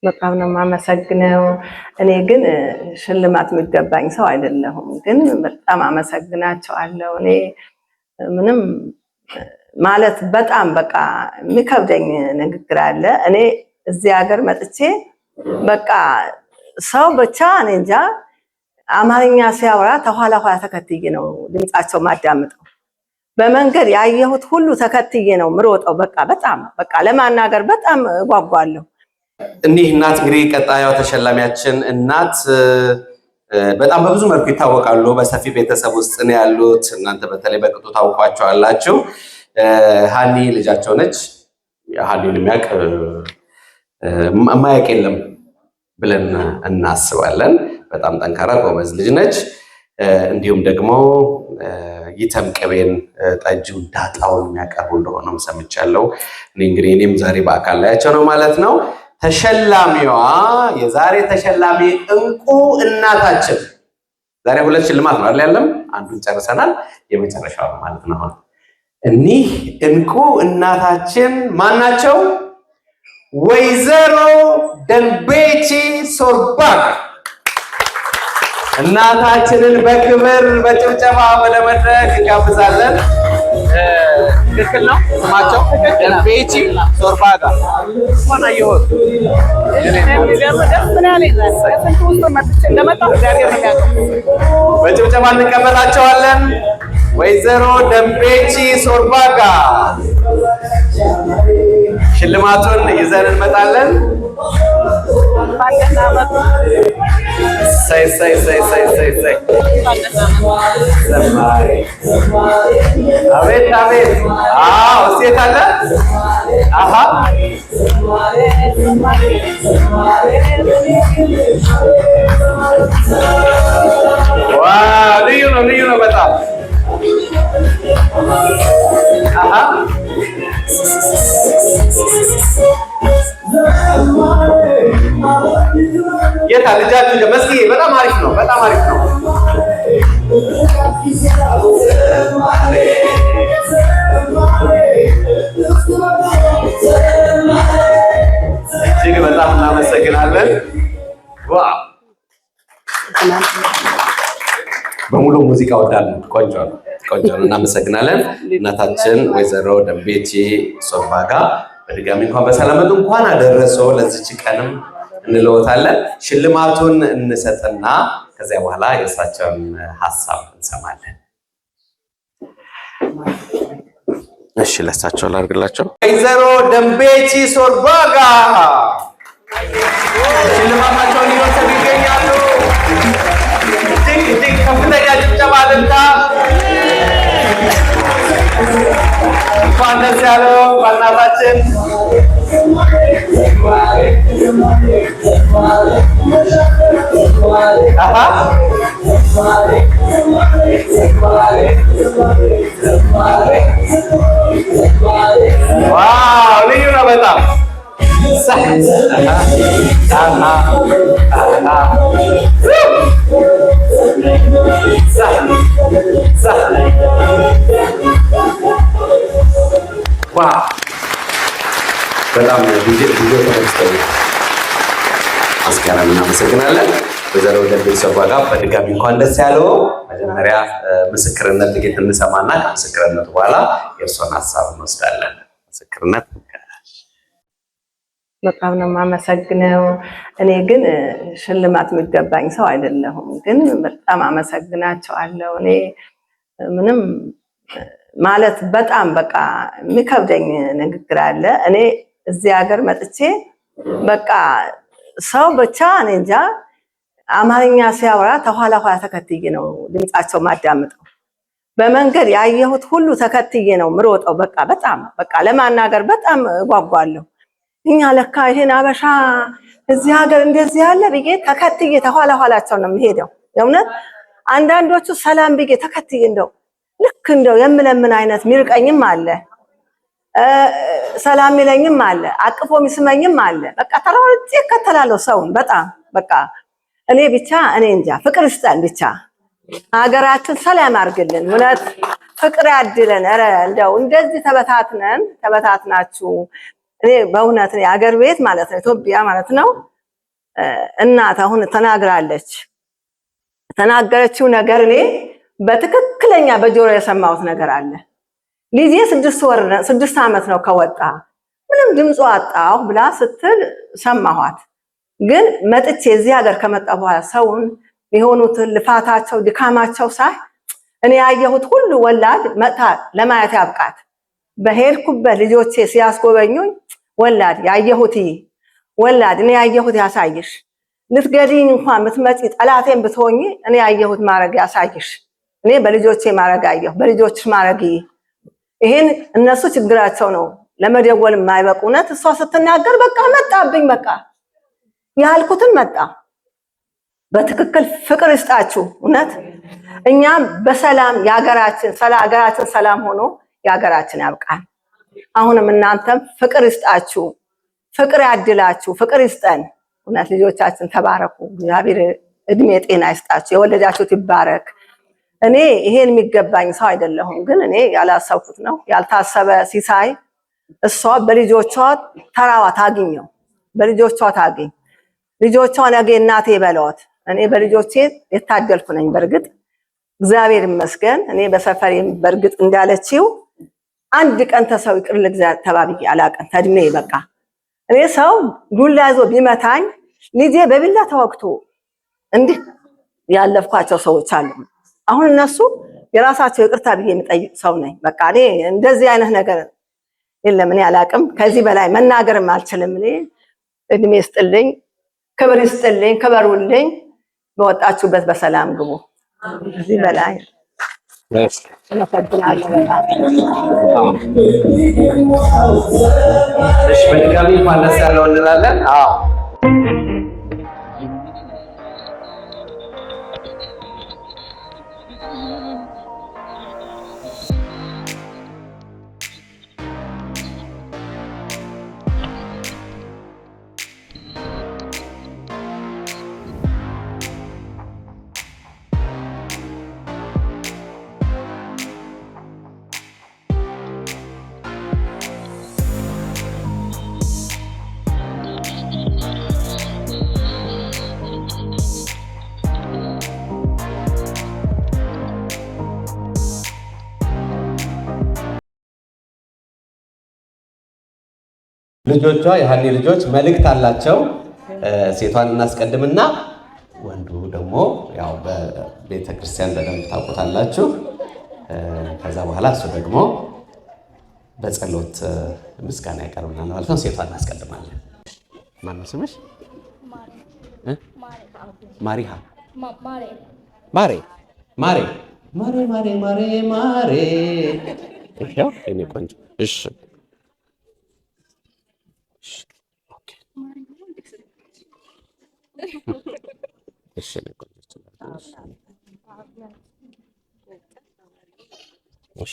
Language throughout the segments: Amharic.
በጣም ነው የማመሰግነው። እኔ ግን ሽልማት የሚገባኝ ሰው አይደለሁም፣ ግን በጣም አመሰግናቸዋለሁ። እኔ ምንም ማለት በጣም በቃ የሚከብደኝ ንግግር አለ። እኔ እዚህ ሀገር መጥቼ በቃ ሰው ብቻ እኔ እንጃ አማርኛ ሲያወራ ተኋላ ኋላ ተከትዬ ነው ድምጻቸው ማዳምጠው። በመንገድ ያየሁት ሁሉ ተከትዬ ነው ምሮጠው። በጣም ለማናገር በጣም እጓጓለሁ። እኒህ እናት እንግዲህ ቀጣዩ ተሸላሚያችን እናት በጣም በብዙ መልኩ ይታወቃሉ። በሰፊ ቤተሰብ ውስጥ ነው ያሉት። እናንተ በተለይ በቅጡ ታውቋቸዋላችሁ። ሃኒ ልጃቸው ነች። ሃኒን የሚያውቅ የማያውቅ የለም ብለን እናስባለን። በጣም ጠንካራ ጎበዝ ልጅ ነች። እንዲሁም ደግሞ ይተም ቅቤን ጠጁን ዳጣውን የሚያቀርቡ እንደሆነም ሰምቻለሁ። እኔም ዛሬ በአካል ላያቸው ነው ማለት ነው። ተሸላሚዋ የዛሬ ተሸላሚ እንቁ እናታችን ዛሬ ሁለት ሽልማት ነው አይደል? ያለም አንዱን ጨርሰናል፣ የመጨረሻው ማለት ነው። እኒህ እንቁ እናታችን ማናቸው? ወይዘሮ ደንቤቺ ሶርባጋ እናታችንን በክብር በጭብጨባ ወደ መድረክ እንጋብዛለን። ትክክል ነው ስማቸው? ደንቤቺ ሶርባጋ ማናየው በጭብጨባ እንቀበላቸዋለን። ወይዘሮ ደንቤቺ ሶርባጋ ሽልማቱን ይዘን እንመጣለን። ሳይ አቤት እሴት አለ። ልዩ ነው በጣም የታ ልጃችሁ መስኪ በጣም አሪፍ ነው። እጅግ በጣም እናመሰግናለን። በሙሉ ሙዚቃ ወዳለን ቆንጆ ነው። እናመሰግናለን። እናታችን ወይዘሮ ደንቤቺ ሶርባጋ በድጋሚ እንኳን በሰላም እንኳን አደረሰው ለዚች ቀንም እንለወታለን። ሽልማቱን እንሰጥና ከዚያ በኋላ የእሳቸውን ሐሳብ እንሰማለን። እሺ ለእሳቸው ላድርግላቸው። ወይዘሮ ደንቤቺ ሶርባጋ ሽልማታቸውን ይወሰዱ ይገኛሉ። እጅግ ከፍተኛ ጭብጨባ ልምታ። እንኳን ደስ ያለው እናታችን። ዋው ልዩ ነው በጣም በጣም ቪዲዮ ተመስተው አስገራሚ እናመሰግናለን። ወይዘሮ ደንቤቺ ሶርባጋ በድጋሚ እንኳን ደስ ያለው። መጀመሪያ ምስክርነት ጥቂት እንሰማና ከምስክርነቱ በኋላ የእርሶን ሐሳብ እንወስዳለን። ምስክርነት በጣም ነው የማመሰግነው። እኔ ግን ሽልማት የሚገባኝ ሰው አይደለሁም፣ ግን በጣም አመሰግናቸዋለሁ። እኔ ምንም ማለት በጣም የሚከብደኝ ንግግር አለ። እኔ እዚህ ሀገር መጥቼ ሰው ብቻ እኔ እንጃ አማርኛ ሲያወራ ተኋላ ኋላ ተከትዬ ነው ድምጻቸው ማዳምጠው። በመንገድ ያየሁት ሁሉ ተከትዬ ነው ምሮጠው። በጣም ለማናገር በጣም እጓጓለሁ። እኛ ለካ ይሄን አበሻ እዚህ ሀገር እንደዚህ ያለ ብዬ ተከትዬ ተኋላ ኋላቸው ነው የምሄደው። የእውነት አንዳንዶቹ ሰላም ብዬ ተከትዬ ልክ የምለምን አይነት ሚርቀኝም አለ፣ ሰላም ይለኝም አለ፣ አቅፎ ሚስመኝም አለ። ተራውጭ እከተላለሁ ሰውን። በጣም እኔ እንጃ ፍቅር ይስጠን ብቻ። ሀገራችን ሰላም አድርግልን። እውነት ፍቅር ያድለን። ኧረ እንደዚህ ተበታትናችሁ እኔ በእውነት የሀገር ቤት ማለት ነው ኢትዮጵያ ማለት ነው እናት አሁን ተናግራለች። ተናገረችው ነገር እኔ በትክክለኛ በጆሮ የሰማሁት ነገር አለ። ልጄ 6 ዓመት ነው ከወጣ ምንም ድምፁ አጣሁ ብላ ስትል ሰማኋት። ግን መጥቼ እዚህ ሀገር ከመጣ በኋላ ሰውን የሆኑትን ልፋታቸው ድካማቸው ሳይ እኔ ያየሁት ሁሉ ወላድ መጣ ለማየት ያብቃት። በሄድኩበት ልጆቼ ሲያስጎበኙኝ ወላድ ያየሁት ወላድ እኔ ያየሁት ያሳይሽ፣ ልትገድኝ እንኳን ምትመጪ ጠላቴን ብትሆኚ እኔ ያየሁት ማረግ ያሳይሽ። እኔ በልጆቼ ማረግ አየሁ፣ በልጆችሽ ማረግ። ይሄን እነሱ ችግራቸው ነው ለመደወል የማይበቁ። እውነት እሷ ስትናገር በቃ መጣብኝ፣ በቃ ያልኩትን መጣ። በትክክል ፍቅር ይስጣችሁ። እውነት እኛም በሰላም የሀገራችን ሰላም ሆኖ የሀገራችን ያብቃል። አሁንም እናንተም ፍቅር ይስጣችሁ፣ ፍቅር ያድላችሁ፣ ፍቅር ይስጠን። እውነት ልጆቻችን ተባረኩ። እግዚአብሔር እድሜ ጤና ይስጣችሁ፣ የወለዳችሁት ይባረክ። እኔ ይሄን የሚገባኝ ሰው አይደለሁም፣ ግን እኔ ያላሰብኩት ነው ያልታሰበ ሲሳይ እሷ በልጆቿ ተራዋ ታግኘው፣ በልጆቿ ታግኝ። ልጆቿ ነገ እናቴ በለዋት። እኔ በልጆቼ የታደልኩ ነኝ። በርግጥ እግዚአብሔር ይመስገን። እኔ በሰፈሬ በርግጥ እንዳለችው አንድ ቀን ተሰው ይቅር ለእግዚአብሔር ተባብዬ አላቀን ተድሜ በቃ እኔ ሰው ዱላ ይዞ ቢመታኝ ልጄ በቢላ ተወግቶ እንዲህ ያለፍኳቸው ሰዎች አሉ። አሁን እነሱ የራሳቸው ይቅርታ ብዬ የምጠይቅ ሰው ነኝ። በቃ እኔ እንደዚህ አይነት ነገር የለም። እኔ አላቅም፣ ከዚህ በላይ መናገርም አልችልም። እኔ እድሜ ይስጥልኝ፣ ክብር ይስጥልኝ፣ ክበሩልኝ። በወጣችሁበት በሰላም ግቡ። ከዚህ በላይ በድጋሚ እንኳን ደስ ያለው እንላለን። ልጆቿ የሀኒ ልጆች መልእክት አላቸው። ሴቷን እናስቀድምና ወንዱ ደግሞ ያው በቤተ ክርስቲያን በደንብ ታውቁታላችሁ። ከዛ በኋላ እሱ ደግሞ በጸሎት ምስጋና ያቀርብናል ማለት ነው። ሴቷን እናስቀድማለን። ማነው ስምሽ? ማሪሃ ማሬ ማሬ ማሬ ማሬ ማሬ ማሬ። ይሄው እኔ ቆንጆ። እሺ እሺ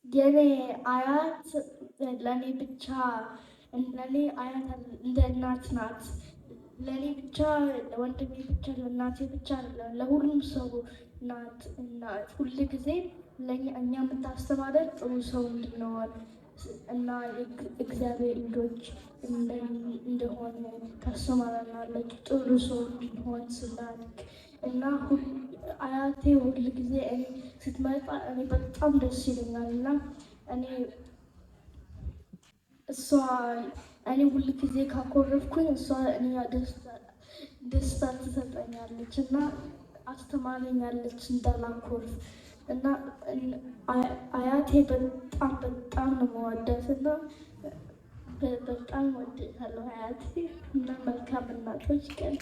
የኔ አያት ለኔ ብቻ ለኔ አያት እንደ እናት ናት። ለኔ ብቻ ለወንድሜ ብቻ ለእናቴ ብቻ ለሁሉም ሰው ናት። እናት ሁል ጊዜ ለኛ እኛ የምታስተማረን ጥሩ ሰው እንድንሆን እና እግዚአብሔር ልጆች እንደሆነ ታስተምረናለች። ጥሩ ሰው እንድንሆን ስላልክ እና አያቴ ሁል ጊዜ እኔ ስትመጣ እኔ በጣም ደስ ይለኛል እና እኔ ሁል ጊዜ ካኮረፍኩኝ እሷ እኔ ደስታ ትሰጠኛለች እና አስተማረኛለች እንዳላኮርፍ እና አያቴ በጣም ነው የምወዳት እና በጣም ወድታለሁ አያቴ እና መልካም እናቶች ቀን